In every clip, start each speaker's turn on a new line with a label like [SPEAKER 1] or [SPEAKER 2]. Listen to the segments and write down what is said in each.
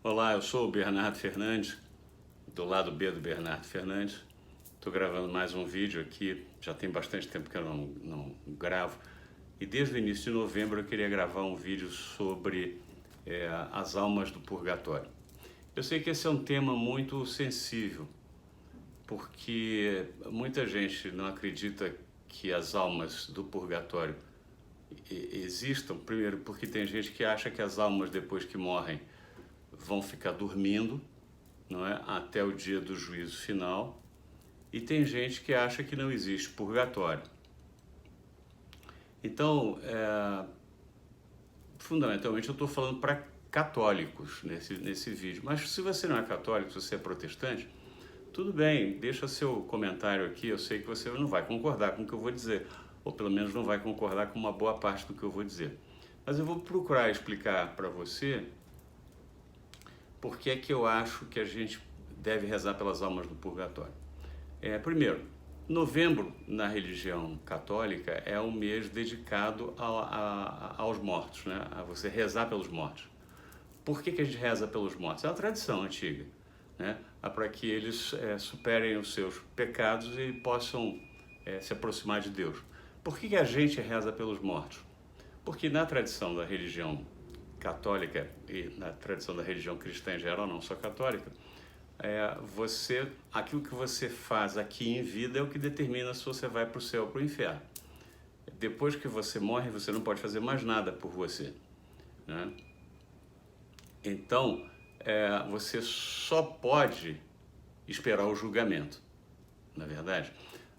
[SPEAKER 1] Olá, eu sou o Bernardo Fernandes, do lado B do Bernardo Fernandes. Estou gravando mais um vídeo aqui, já tem bastante tempo que eu não gravo. E desde o início de novembro eu queria gravar um vídeo sobre as almas do purgatório. Eu sei que esse é um tema muito sensível, porque muita gente não acredita que as almas do purgatório existam. Primeiro, porque tem gente que acha que as almas, depois que morrem, vão ficar dormindo, não é? Até o dia do juízo final. E tem gente que acha que não existe purgatório. Então, fundamentalmente, eu estou falando para católicos nesse vídeo. Mas se você não é católico, se você é protestante, tudo bem, deixa seu comentário aqui. Eu sei que você não vai concordar com o que eu vou dizer, ou pelo menos não vai concordar com uma boa parte do que eu vou dizer. Mas eu vou procurar explicar para você por que é que eu acho que a gente deve rezar pelas almas do purgatório. Primeiro, novembro na religião católica é um mês dedicado aos mortos, né? A você rezar pelos mortos. Por que a gente reza pelos mortos? É uma tradição antiga, né? Para que eles superem os seus pecados e possam se aproximar de Deus. Por que a gente reza pelos mortos? Porque na tradição da religião católica e na tradição da religião cristã em geral, não só católica, aquilo que você faz aqui em vida é o que determina se você vai para o céu ou para o inferno. Depois que você morre, você não pode fazer mais nada por você, né? Então, você só pode esperar o julgamento, na verdade.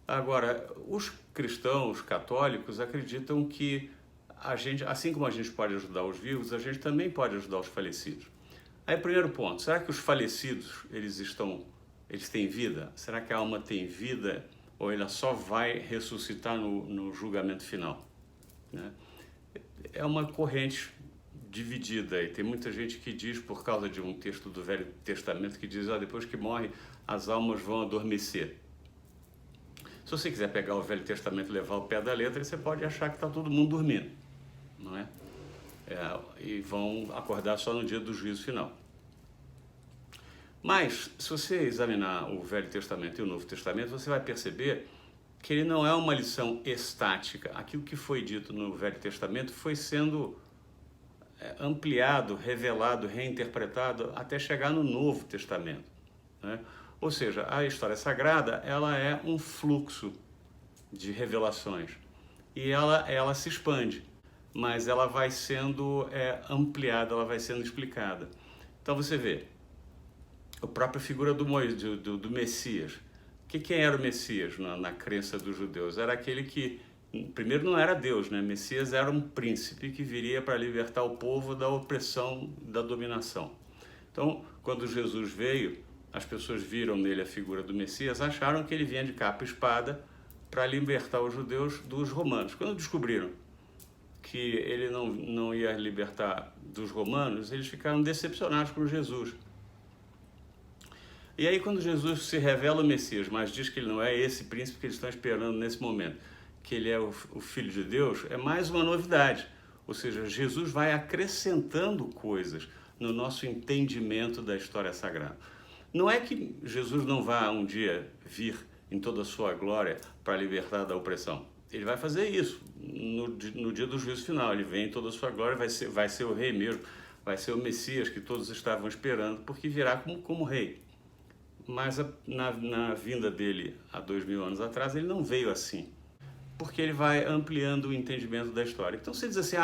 [SPEAKER 1] Agora, os cristãos católicos acreditam que a gente, assim como a gente pode ajudar os vivos, a gente também pode ajudar os falecidos. Aí, primeiro ponto, será que os falecidos, eles têm vida? Será que a alma tem vida ou ela só vai ressuscitar no julgamento final, né? É uma corrente dividida e tem muita gente que diz, por causa de um texto do Velho Testamento, que diz, depois que morre, as almas vão adormecer. Se você quiser pegar o Velho Testamento e levar ao pé da letra, você pode achar que está todo mundo dormindo, não é? E vão acordar só no dia do juízo final. Mas, se você examinar o Velho Testamento e o Novo Testamento, você vai perceber que ele não é uma lição estática. Aquilo que foi dito no Velho Testamento foi sendo ampliado, revelado, reinterpretado até chegar no Novo Testamento, né? Ou seja, a história sagrada, ela é um fluxo de revelações e ela se expande, mas ela vai sendo ampliada, ela vai sendo explicada. Então você vê, a própria figura do Messias. Quem era o Messias na crença dos judeus? Era aquele que, primeiro, não era Deus, né? Messias era um príncipe que viria para libertar o povo da opressão, da dominação. Então, quando Jesus veio, as pessoas viram nele a figura do Messias, acharam que ele vinha de capa e espada para libertar os judeus dos romanos. Quando descobriram que ele não ia libertar dos romanos, eles ficaram decepcionados com Jesus. E aí, quando Jesus se revela o Messias, mas diz que ele não é esse príncipe que eles estão esperando nesse momento, que ele é o Filho de Deus, é mais uma novidade. Ou seja, Jesus vai acrescentando coisas no nosso entendimento da história sagrada. Não é que Jesus não vá um dia vir em toda a sua glória para libertar da opressão. Ele vai fazer isso no dia do juízo final. Ele vem em toda a sua glória, vai ser o rei mesmo, vai ser o Messias que todos estavam esperando, porque virá como rei. Mas na vinda dele há 2000 anos atrás, ele não veio assim, porque ele vai ampliando o entendimento da história. Então você diz assim,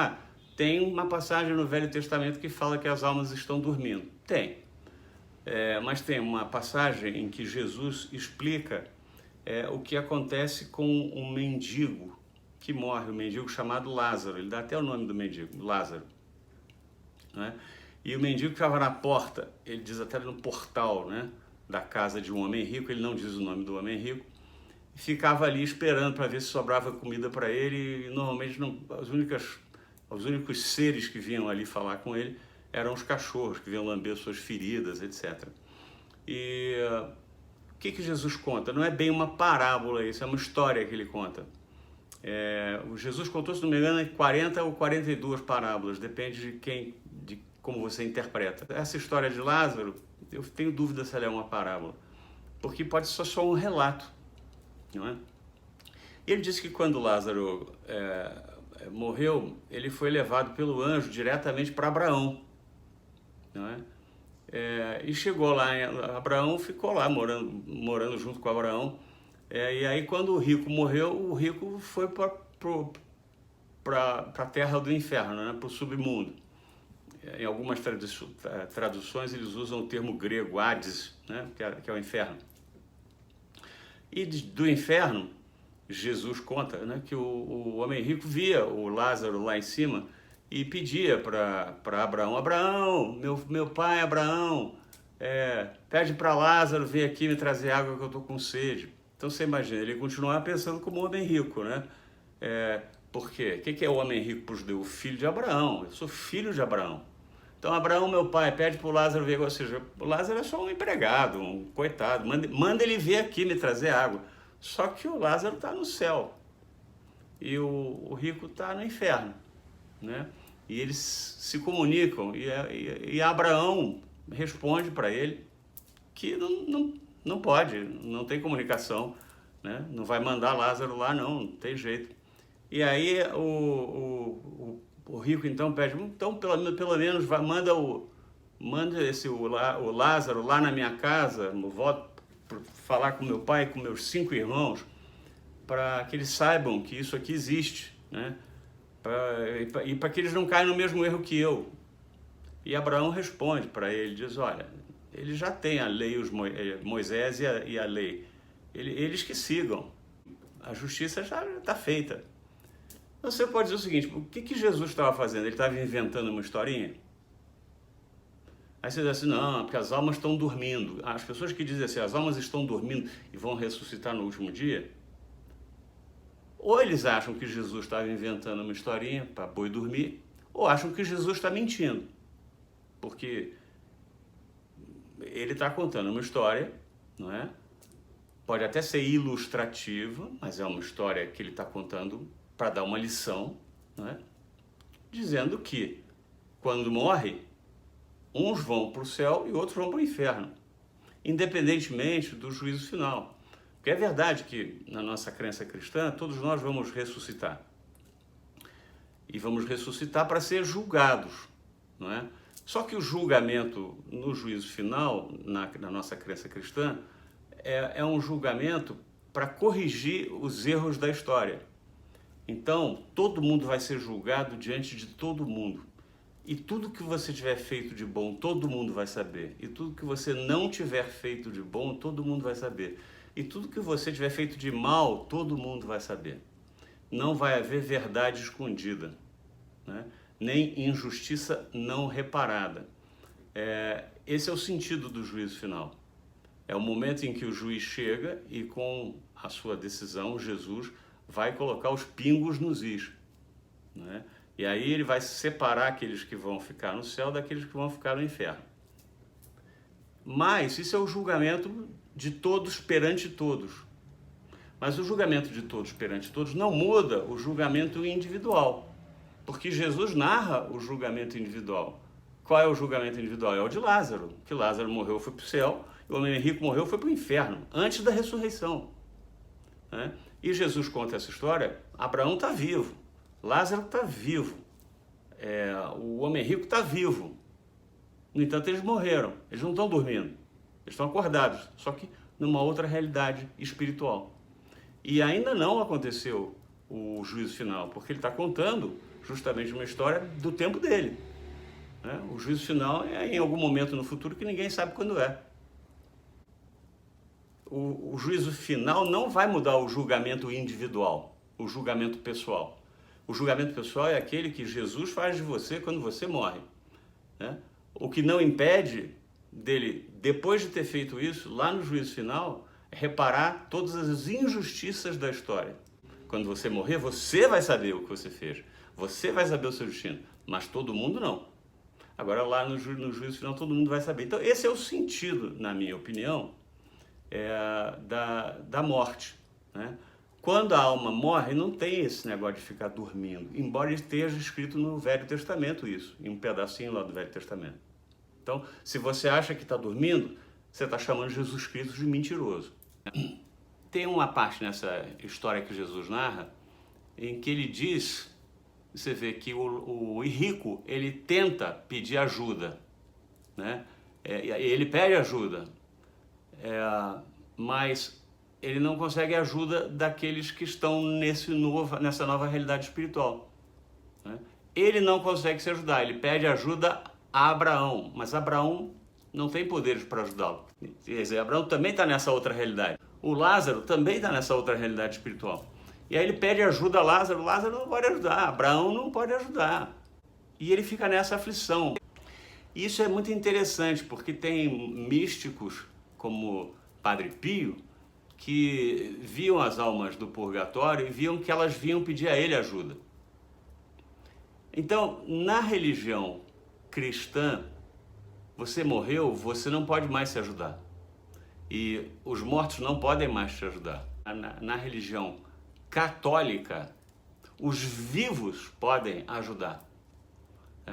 [SPEAKER 1] tem uma passagem no Velho Testamento que fala que as almas estão dormindo. Tem. Mas tem uma passagem em que Jesus explica o que acontece com um mendigo que morre, um mendigo chamado Lázaro. Ele dá até o nome do mendigo, Lázaro, né? E o mendigo que estava na porta, ele diz até no portal, né, da casa de um homem rico, ele não diz o nome do homem rico, ficava ali esperando para ver se sobrava comida para ele, e normalmente os únicos seres que vinham ali falar com ele eram os cachorros, que vinham lamber suas feridas, etc. E o que Jesus conta? Não é bem uma parábola isso, é uma história que ele conta. O Jesus contou, se não me engano, 40 ou 42 parábolas, depende de como você interpreta. Essa história de Lázaro, eu tenho dúvida se ela é uma parábola, porque pode ser só um relato, não é? Ele disse que quando Lázaro morreu, ele foi levado pelo anjo diretamente para Abraão, não é? E chegou lá, Abraão ficou lá morando junto com Abraão. E aí quando o rico morreu, o rico foi para a terra do inferno, né? Para o submundo. Em algumas traduções eles usam o termo grego Hades, né? que é o inferno. E do inferno, Jesus conta, né, que o homem rico via o Lázaro lá em cima e pedia para Abraão: Abraão, meu pai Abraão, pede para Lázaro vir aqui me trazer água que eu estou com sede. Então você imagina, ele continuava pensando como um homem rico, né? Por quê? O que é o homem rico para os judeus? O filho de Abraão. Eu sou filho de Abraão. Então Abraão, meu pai, pede para o Lázaro vir. Ou seja, o Lázaro é só um empregado, um coitado. Manda ele vir aqui me trazer água. Só que o Lázaro está no céu e o rico está no inferno, né? E eles se comunicam e Abraão responde para ele que não pode, não tem comunicação, né? Não vai mandar Lázaro lá, não tem jeito. E aí o rico então pede: então pelo menos manda o Lázaro lá na minha casa, volto falar com meu pai, com meus 5 irmãos, para que eles saibam que isso aqui existe, né? E para que eles não caiam no mesmo erro que eu. E Abraão responde para ele, diz: olha, ele já tem a lei, Moisés e a lei, eles que sigam, a justiça já está feita. Você pode dizer o seguinte: o que Jesus estava fazendo? Ele estava inventando uma historinha? Aí você diz assim: não, porque as almas estão dormindo. As pessoas que dizem assim, as almas estão dormindo e vão ressuscitar no último dia, ou eles acham que Jesus estava inventando uma historinha para boi dormir, ou acham que Jesus está mentindo, porque ele está contando uma história, não é? Pode até ser ilustrativa, mas é uma história que ele está contando para dar uma lição, não é? Dizendo que quando morre, uns vão para o céu e outros vão para o inferno, independentemente do juízo final. Porque é verdade que na nossa crença cristã, todos nós vamos ressuscitar. E vamos ressuscitar para ser julgados, não é? Só que o julgamento no juízo final, na nossa crença cristã, é um julgamento para corrigir os erros da história. Então, todo mundo vai ser julgado diante de todo mundo. E tudo que você tiver feito de bom, todo mundo vai saber. E tudo que você não tiver feito de bom, todo mundo vai saber. E tudo que você tiver feito de mal, todo mundo vai saber. Não vai haver verdade escondida, né? Nem injustiça não reparada. Esse é o sentido do juízo final. É o momento em que o juiz chega e, com a sua decisão, Jesus vai colocar os pingos nos is, né? E aí ele vai separar aqueles que vão ficar no céu daqueles que vão ficar no inferno. Mas isso é o julgamento de todos perante todos. Mas o julgamento de todos perante todos não muda o julgamento individual, porque Jesus narra o julgamento individual. Qual é o julgamento individual? É o de Lázaro, que Lázaro morreu, foi para o céu, e o homem rico morreu, foi para o inferno, antes da ressurreição, né? E Jesus conta essa história: Abraão está vivo, Lázaro está vivo, o homem rico está vivo. No entanto, eles morreram, eles não estão dormindo, eles estão acordados, só que numa outra realidade espiritual. E ainda não aconteceu o juízo final, porque ele está contando justamente uma história do tempo dele, né? O juízo final é em algum momento no futuro que ninguém sabe quando é. O juízo final não vai mudar o julgamento individual, o julgamento pessoal. O julgamento pessoal é aquele que Jesus faz de você quando você morre, né? O que não impede dele, depois de ter feito isso, lá no juízo final, reparar todas as injustiças da história. Quando você morrer, você vai saber o que você fez, você vai saber o seu destino, mas todo mundo não. Agora lá no juízo final todo mundo vai saber. Então esse é o sentido, na minha opinião, da morte, né? Quando a alma morre, não tem esse negócio de ficar dormindo, embora esteja escrito no Velho Testamento isso, em um pedacinho lá do Velho Testamento. Então, se você acha que está dormindo, você está chamando Jesus Cristo de mentiroso. Tem uma parte nessa história que Jesus narra, em que ele diz, você vê que o rico, ele tenta pedir ajuda, né? Ele pede ajuda, mas ele não consegue ajuda daqueles que estão nessa nova realidade espiritual, né? Ele não consegue se ajudar, ele pede ajuda a Abraão, mas Abraão não tem poderes para ajudá-lo. Quer dizer, Abraão também está nessa outra realidade. O Lázaro também está nessa outra realidade espiritual. E aí ele pede ajuda a Lázaro, Lázaro não pode ajudar, Abraão não pode ajudar. E ele fica nessa aflição. E isso é muito interessante, porque tem místicos como Padre Pio, que viam as almas do purgatório e viam que elas vinham pedir a ele ajuda. Então, na religião cristã, você morreu, você não pode mais se ajudar. E os mortos não podem mais te ajudar. Na religião católica, os vivos podem ajudar.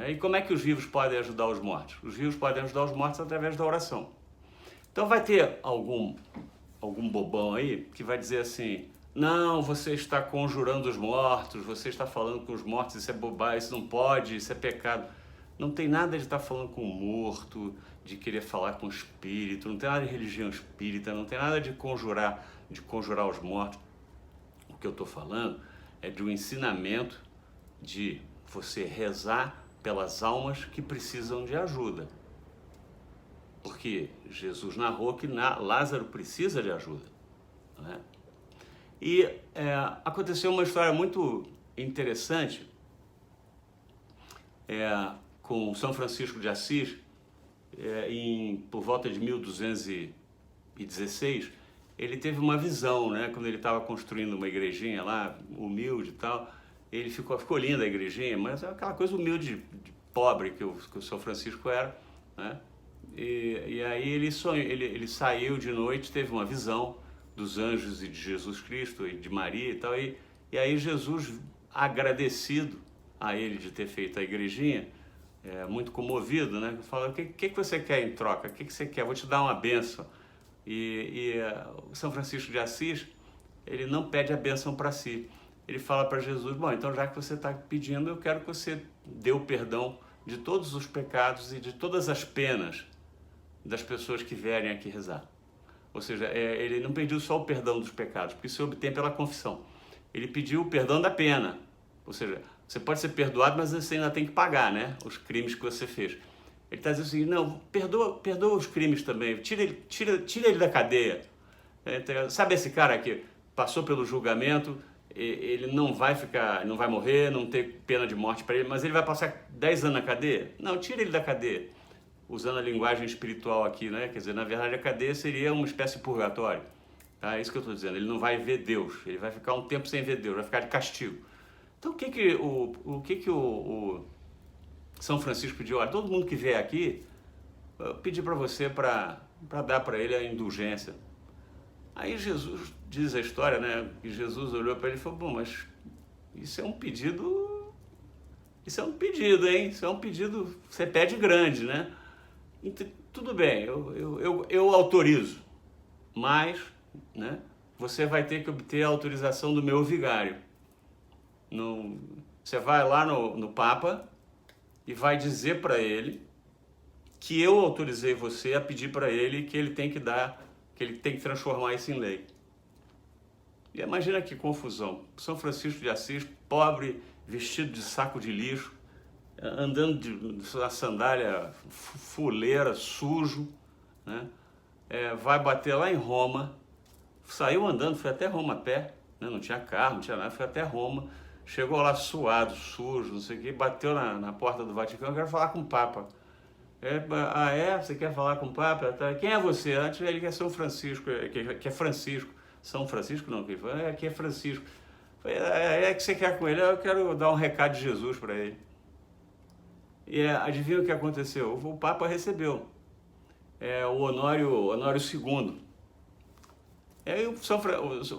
[SPEAKER 1] E como é que os vivos podem ajudar os mortos? Os vivos podem ajudar os mortos através da oração. Então vai ter algum bobão aí que vai dizer assim, não, você está conjurando os mortos, você está falando com os mortos, isso é bobagem, isso não pode, isso é pecado. Não tem nada de estar falando com o morto, de querer falar com o espírito, não tem nada de religião espírita, não tem nada de conjurar os mortos. O que eu estou falando é de um ensinamento de você rezar pelas almas que precisam de ajuda. Porque Jesus narrou que Lázaro precisa de ajuda, né? E aconteceu uma história muito interessante com São Francisco de Assis, por volta de 1216, ele teve uma visão, né? Quando ele estava construindo uma igrejinha lá, humilde e tal, ele ficou linda a igrejinha, mas é aquela coisa humilde, de pobre que o São Francisco era, né? E aí ele saiu de noite, teve uma visão dos anjos e de Jesus Cristo e de Maria e tal, e aí Jesus, agradecido a ele de ter feito a igrejinha, muito comovido, né? Fala, o que você quer em troca? O que você quer? Vou te dar uma bênção. E o São Francisco de Assis, ele não pede a bênção para si. Ele fala para Jesus, bom, então já que você está pedindo, eu quero que você dê o perdão de todos os pecados e de todas as penas das pessoas que vierem aqui rezar. Ou seja, ele não pediu só o perdão dos pecados, porque isso se obtém pela confissão. Ele pediu o perdão da pena. Ou seja, você pode ser perdoado, mas você ainda tem que pagar, né? Os crimes que você fez. Ele está dizendo assim, não, perdoa os crimes também, tira ele da cadeia. Sabe esse cara que passou pelo julgamento, ele não vai morrer, não tem pena de morte para ele, mas ele vai passar 10 anos na cadeia? Não, tira ele da cadeia. Usando a linguagem espiritual aqui, né? Quer dizer, na verdade a cadeia seria uma espécie de purgatório. Tá? É isso que eu estou dizendo, ele não vai ver Deus, ele vai ficar um tempo sem ver Deus, vai ficar de castigo. Então o que o São Francisco pediu? Olha, todo mundo que vier aqui, eu pedi para você para dar para ele a indulgência. Aí Jesus, diz a história, né? Que Jesus olhou para ele e falou, bom, mas isso é um pedido, hein? Isso é um pedido, você pede grande, né? Então, tudo bem, eu autorizo, mas, né, você vai ter que obter a autorização do meu vigário. Você vai lá no Papa e vai dizer para ele que eu autorizei você a pedir para ele que ele tem que transformar isso em lei. E imagina que confusão. São Francisco de Assis, pobre, vestido de saco de lixo, andando na sandália fuleira, sujo, né? Vai bater lá em Roma, saiu andando, foi até Roma a pé, né? Não tinha carro, não tinha nada, foi até Roma, chegou lá suado, sujo, não sei o que, bateu na porta do Vaticano, eu quero falar com o Papa. Você quer falar com o Papa? Quem é você? Antes ele que é São Francisco, que é Francisco. São Francisco não, aqui é Francisco. Que você quer com ele? Eu quero dar um recado de Jesus para ele. E adivinha o que aconteceu? O Papa recebeu o Honório II. E aí São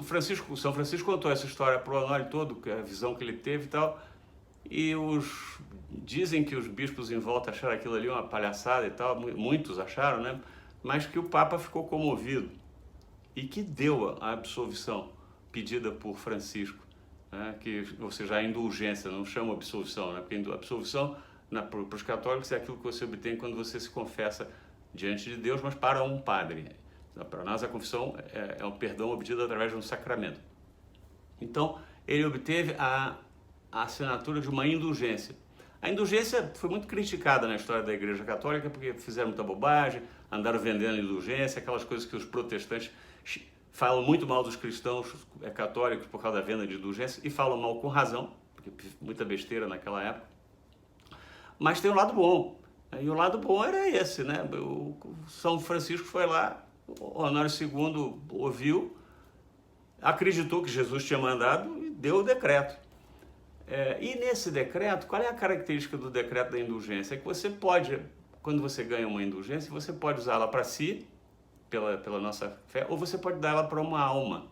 [SPEAKER 1] Francisco contou essa história para o Honório todo, que é a visão que ele teve e tal, e dizem que os bispos em volta acharam aquilo ali uma palhaçada e tal, muitos acharam, né? Mas que o Papa ficou comovido e que deu a absolvição pedida por Francisco, né? Ou seja, a indulgência, não chama absolvição, né? Porque a absolvição para os católicos é aquilo que você obtém quando você se confessa diante de Deus, mas para um padre. Para nós a confissão é um perdão obtido através de um sacramento. Então ele obteve a assinatura de uma indulgência. A indulgência foi muito criticada na história da Igreja Católica porque fizeram muita bobagem, andaram vendendo indulgência, aquelas coisas que os protestantes falam muito mal dos cristãos católicos por causa da venda de indulgência, e falam mal com razão, porque muita besteira naquela época. Mas tem um lado bom, e o lado bom era esse, né? O São Francisco foi lá, o Honório II ouviu, acreditou que Jesus tinha mandado e deu o decreto. E nesse decreto, qual é a característica do decreto da indulgência? É que você pode, quando você ganha uma indulgência, você pode usá-la para si, pela nossa fé, ou você pode dar ela para uma alma,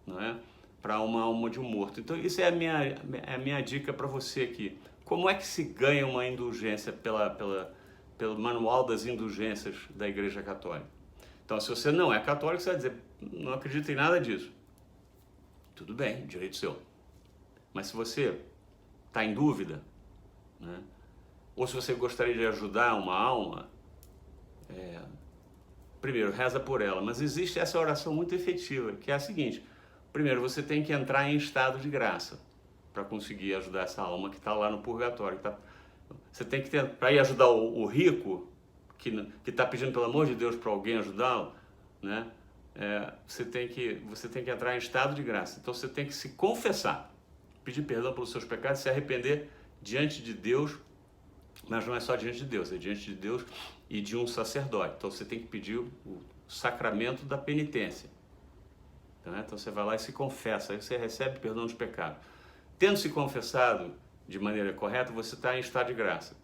[SPEAKER 1] não é? Para uma alma de um morto. Então isso é a minha dica para você aqui. Como é que se ganha uma indulgência pelo manual das indulgências da Igreja Católica? Então, se você não é católico, você vai dizer, não acredito em nada disso. Tudo bem, direito seu. Mas se você está em dúvida, né? Ou se você gostaria de ajudar uma alma, primeiro, reza por ela. Mas existe essa oração muito efetiva, que é a seguinte. Primeiro, você tem que entrar em estado de graça para conseguir ajudar essa alma que está lá no purgatório. Você tem que para ir ajudar o rico, que está pedindo pelo amor de Deus para alguém ajudá-lo, né? Você tem que entrar em estado de graça. Então você tem que se confessar, pedir perdão pelos seus pecados, se arrepender diante de Deus, mas não é só diante de Deus, é diante de Deus e de um sacerdote. Então você tem que pedir o sacramento da penitência. Tá? Então você vai lá e se confessa, aí você recebe perdão dos pecados. Tendo se confessado de maneira correta, você está em estado de graça.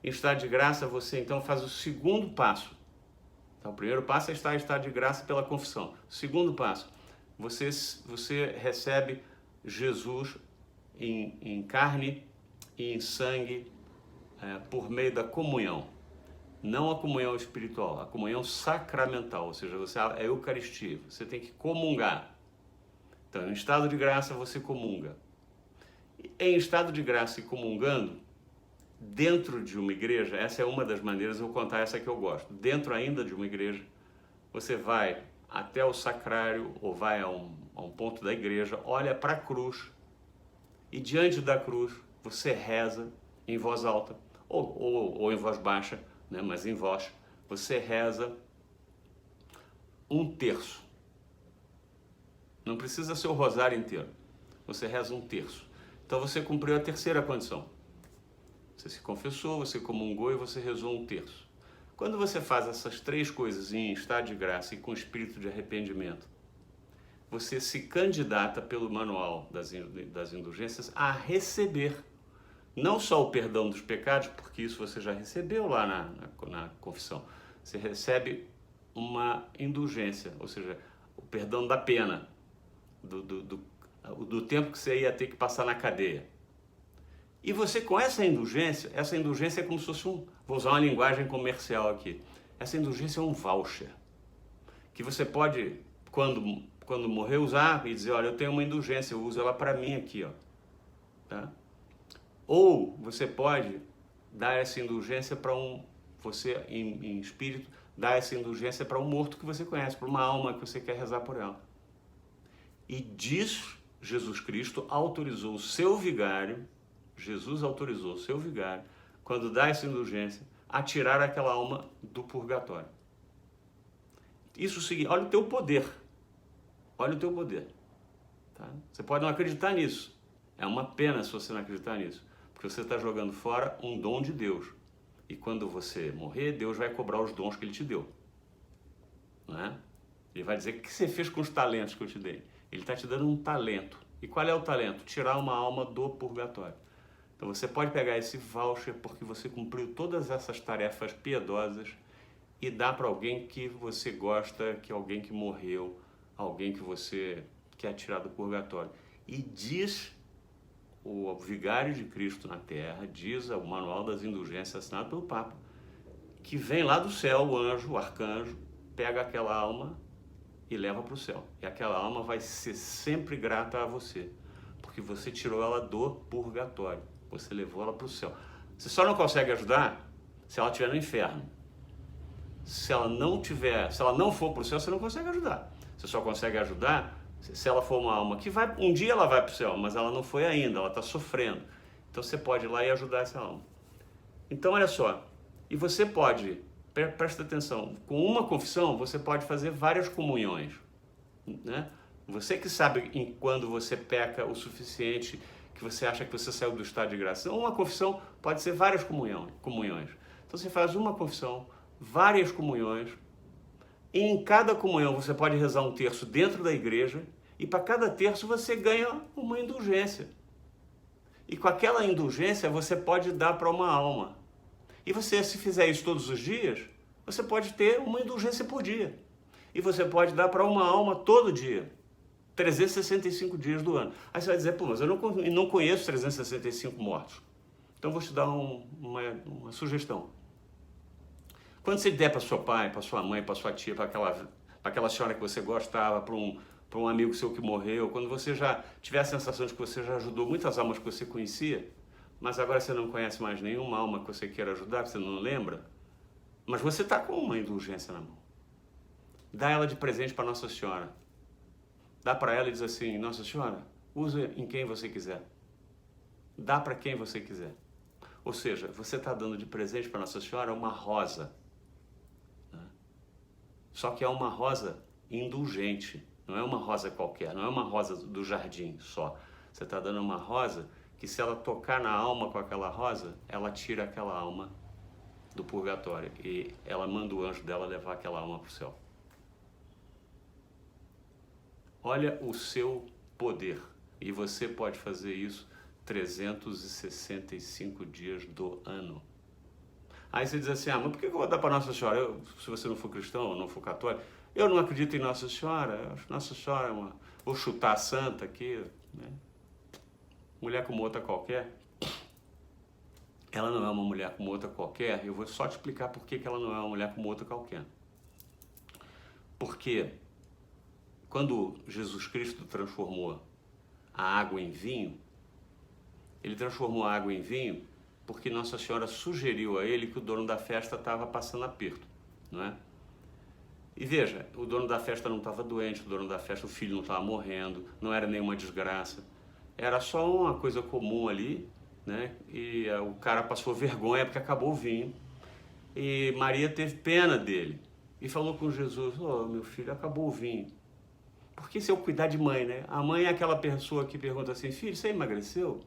[SPEAKER 1] Em estado de graça, você então faz o segundo passo. Então, o primeiro passo é estar em estado de graça pela confissão. O segundo passo, você recebe Jesus em carne e em sangue por meio da comunhão. Não a comunhão espiritual, a comunhão sacramental, ou seja, é a Eucaristia. Você tem que comungar. Então, em estado de graça, você comunga. Em estado de graça e comungando, dentro de uma igreja, essa é uma das maneiras, eu vou contar essa que eu gosto. Dentro ainda de uma igreja, você vai até o sacrário ou vai a um ponto da igreja, olha para a cruz e diante da cruz você reza em voz alta ou em voz baixa, né? Mas em voz, você reza um terço. Não precisa ser o rosário inteiro, você reza um terço. Então você cumpriu a terceira condição. Você se confessou, você comungou e você rezou um terço. Quando você faz essas três coisas em estado de graça e com espírito de arrependimento, você se candidata pelo manual das indulgências a receber não só o perdão dos pecados, porque isso você já recebeu lá na confissão. Você recebe uma indulgência, ou seja, o perdão da pena, do tempo que você ia ter que passar na cadeia. E você, com essa indulgência é como se fosse vou usar uma linguagem comercial aqui, essa indulgência é um voucher, que você pode, quando morrer, usar e dizer, olha, eu tenho uma indulgência, eu uso ela para mim aqui, ó. Tá? Ou você pode dar essa indulgência para você em espírito, dar essa indulgência para um morto que você conhece, para uma alma que você quer rezar por ela. E disso, Jesus Cristo autorizou o seu vigário, quando dá essa indulgência, a tirar aquela alma do purgatório. Isso seguinte, olha o teu poder. Tá? Você pode não acreditar nisso. É uma pena se você não acreditar nisso, porque você está jogando fora um dom de Deus. E quando você morrer, Deus vai cobrar os dons que Ele te deu. Não é? Ele vai dizer, o que você fez com os talentos que eu te dei? Ele está te dando um talento. E qual é o talento? Tirar uma alma do purgatório. Então você pode pegar esse voucher porque você cumpriu todas essas tarefas piedosas e dar para alguém que você gosta, que alguém que morreu, alguém que você quer tirar do purgatório. E diz o Vigário de Cristo na Terra, diz o Manual das Indulgências assinado pelo Papa, que vem lá do céu o anjo, o arcanjo, pega aquela alma e leva para o céu. E aquela alma vai ser sempre grata a você, porque você tirou ela do purgatório, você levou ela para o céu. Você só não consegue ajudar se ela estiver no inferno. Se ela não for para o céu, você não consegue ajudar. Você só consegue ajudar se ela for uma alma que vai, um dia ela vai para o céu, mas ela não foi ainda, ela está sofrendo. Então você pode ir lá e ajudar essa alma. Então olha só, e você pode, presta atenção, com uma confissão você pode fazer várias comunhões, né? Você que sabe quando você peca o suficiente, que você acha que você saiu do estado de graça. Uma confissão pode ser várias comunhões. Então você faz uma confissão, várias comunhões, e em cada comunhão você pode rezar um terço dentro da igreja, e para cada terço você ganha uma indulgência. E com aquela indulgência você pode dar para uma alma. E você, se fizer isso todos os dias, você pode ter uma indulgência por dia. E você pode dar para uma alma todo dia. 365 dias do ano. Aí você vai dizer, pô, mas eu não conheço 365 mortos. Então eu vou te dar uma sugestão. Quando você der para seu pai, para sua mãe, para sua tia, para aquela senhora que você gostava, para um amigo seu que morreu, quando você já tiver a sensação de que você já ajudou muitas almas que você conhecia, mas agora você não conhece mais nenhuma alma que você queira ajudar, que você não lembra, mas você está com uma indulgência na mão. Dá ela de presente para Nossa Senhora. Dá para ela e diz assim, Nossa Senhora, use em quem você quiser. Dá para quem você quiser. Ou seja, você está dando de presente para Nossa Senhora uma rosa. Né? Só que é uma rosa indulgente. Não é uma rosa qualquer, não é uma rosa do jardim só. Você está dando uma rosa que, se ela tocar na alma com aquela rosa, ela tira aquela alma do purgatório. E ela manda o anjo dela levar aquela alma para o céu. Olha o seu poder. E você pode fazer isso 365 dias do ano. Aí você diz assim, mas por que eu vou dar para Nossa Senhora? Se você não for cristão ou não for católico, eu não acredito em Nossa Senhora. Nossa Senhora é uma... Vou chutar a santa aqui, né? Mulher como outra qualquer. Ela não é uma mulher como outra qualquer. Eu vou só te explicar por que ela não é uma mulher como outra qualquer. Porque quando Jesus Cristo transformou a água em vinho, ele transformou a água em vinho porque Nossa Senhora sugeriu a ele que o dono da festa estava passando aperto, não é? E veja, o dono da festa não estava doente, o dono da festa, o filho não estava morrendo, não era nenhuma desgraça. Era só uma coisa comum ali, né? E o cara passou vergonha porque acabou o vinho. E Maria teve pena dele e falou com Jesus, meu filho, acabou o vinho. Porque se eu cuidar de mãe, né? A mãe é aquela pessoa que pergunta assim, filho, você emagreceu?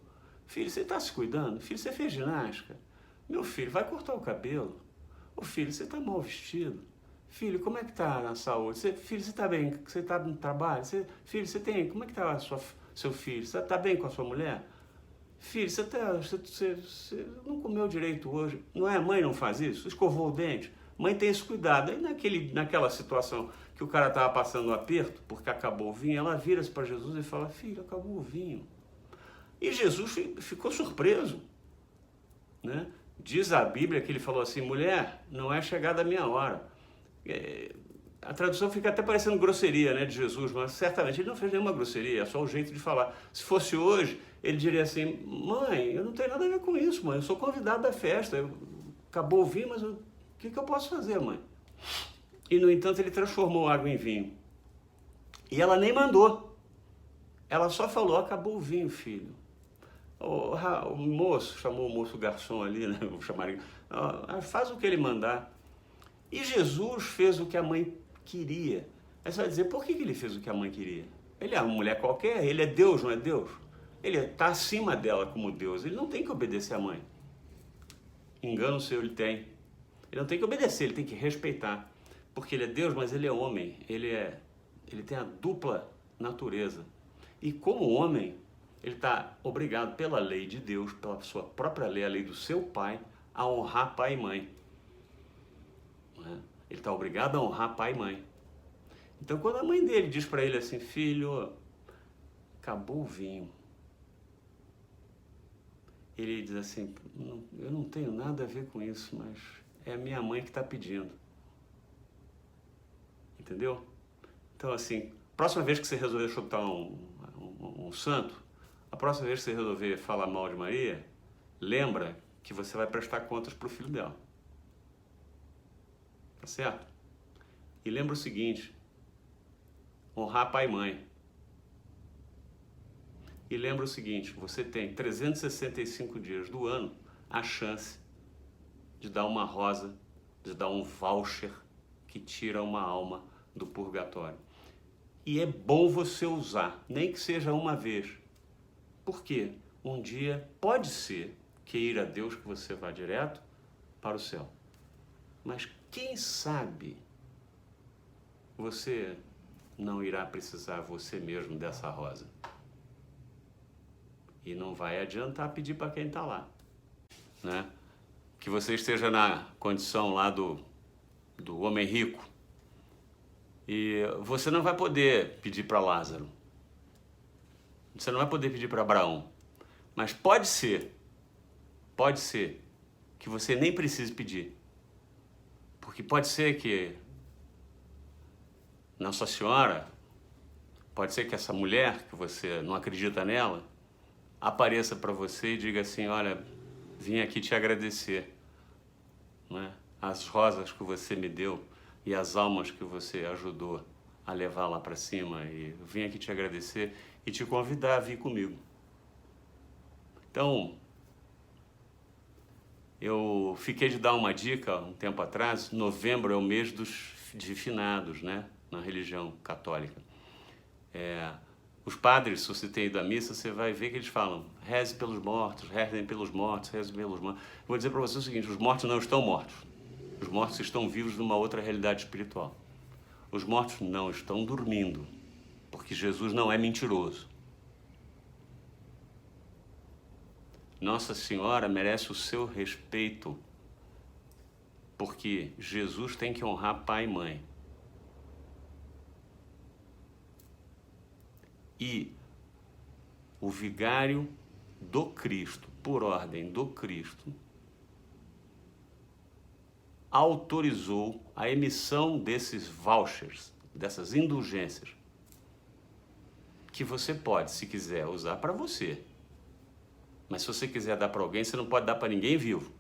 [SPEAKER 1] Filho, você está se cuidando? Filho, você fez ginástica? Meu filho, vai cortar o cabelo? Ô filho, você está mal vestido? Filho, como é que está a saúde? Filho, você está bem? Você está no trabalho? Filho, você tem... Como é que está seu filho? Você está bem com a sua mulher? Filho, você não comeu direito hoje? Não é? A mãe não faz isso? Escovou o dente? Mãe tem esse cuidado. Aí naquela situação que o cara estava passando um aperto, porque acabou o vinho, ela vira-se para Jesus e fala, filho, acabou o vinho. E Jesus ficou surpreso, né? Diz a Bíblia que ele falou assim, mulher, não é chegada a minha hora. A tradução fica até parecendo grosseria, né, de Jesus, mas certamente ele não fez nenhuma grosseria, é só o jeito de falar. Se fosse hoje, ele diria assim, mãe, eu não tenho nada a ver com isso, mãe, eu sou convidado da festa, acabou o vinho, mas o que eu posso fazer, mãe? E, no entanto, ele transformou água em vinho. E ela nem mandou. Ela só falou, acabou o vinho, filho. O moço, chamou o moço garçom ali, né? Vou chamar ele. Faz o que ele mandar. E Jesus fez o que a mãe queria. Aí você vai dizer, por que ele fez o que a mãe queria? Ele é uma mulher qualquer, ele é Deus, não é Deus? Ele está acima dela como Deus, ele não tem que obedecer à mãe. Engano seu ele tem. Ele não tem que obedecer, ele tem que respeitar. Porque ele é Deus, mas ele é homem. Ele tem a dupla natureza. E como homem, ele está obrigado pela lei de Deus, pela sua própria lei, a lei do seu pai, a honrar pai e mãe. Ele está obrigado a honrar pai e mãe. Então, quando a mãe dele diz para ele assim, filho, acabou o vinho, ele diz assim, eu não tenho nada a ver com isso, mas é a minha mãe que está pedindo. Entendeu? Então, assim, próxima vez que você resolver chutar um santo, a próxima vez que você resolver falar mal de Maria, lembra que você vai prestar contas para o filho dela. Tá certo? E lembra o seguinte, honrar pai e mãe. E lembra o seguinte, você tem 365 dias do ano a chance de dar uma rosa, de dar um voucher que tira uma alma do purgatório. E é bom você usar, nem que seja uma vez. Por quê? Um dia pode ser, queira Deus que você vá direto para o céu. Mas quem sabe você não irá precisar você mesmo dessa rosa. E não vai adiantar pedir para quem está lá, né? Que você esteja na condição lá do homem rico e você não vai poder pedir para Lázaro, você não vai poder pedir para Abraão, mas pode ser que você nem precise pedir, porque pode ser que Nossa Senhora, pode ser que essa mulher que você não acredita nela apareça para você e diga assim, olha, vim aqui te agradecer, né? As rosas que você me deu e as almas que você ajudou a levar lá para cima, e vim aqui te agradecer e te convidar a vir comigo. Então, eu fiquei de dar uma dica um tempo atrás, novembro é o mês de finados, né? Na religião católica. Os padres, se você tem ido à missa, você vai ver que eles falam, reze pelos mortos, rezem pelos mortos, rezem pelos mortos. Vou dizer para você o seguinte, os mortos não estão mortos. Os mortos estão vivos numa outra realidade espiritual. Os mortos não estão dormindo, porque Jesus não é mentiroso. Nossa Senhora merece o seu respeito, porque Jesus tem que honrar pai e mãe. E o vigário do Cristo, por ordem do Cristo, autorizou a emissão desses vouchers, dessas indulgências, que você pode, se quiser, usar para você. Mas se você quiser dar para alguém, você não pode dar para ninguém vivo,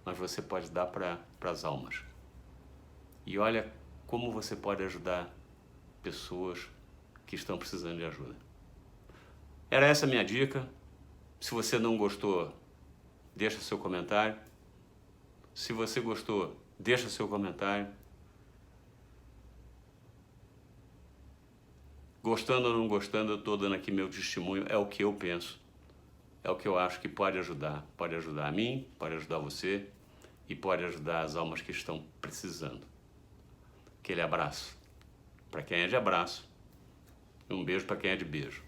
[SPEAKER 1] mas você pode dar para as almas. E olha como você pode ajudar pessoas que estão precisando de ajuda. Era essa a minha dica. Se você não gostou, deixa seu comentário. Se você gostou, deixa seu comentário. Gostando ou não gostando, eu estou dando aqui meu testemunho, é o que eu penso. É o que eu acho que pode ajudar. Pode ajudar a mim, pode ajudar você e pode ajudar as almas que estão precisando. Aquele abraço para quem é de abraço e um beijo para quem é de beijo.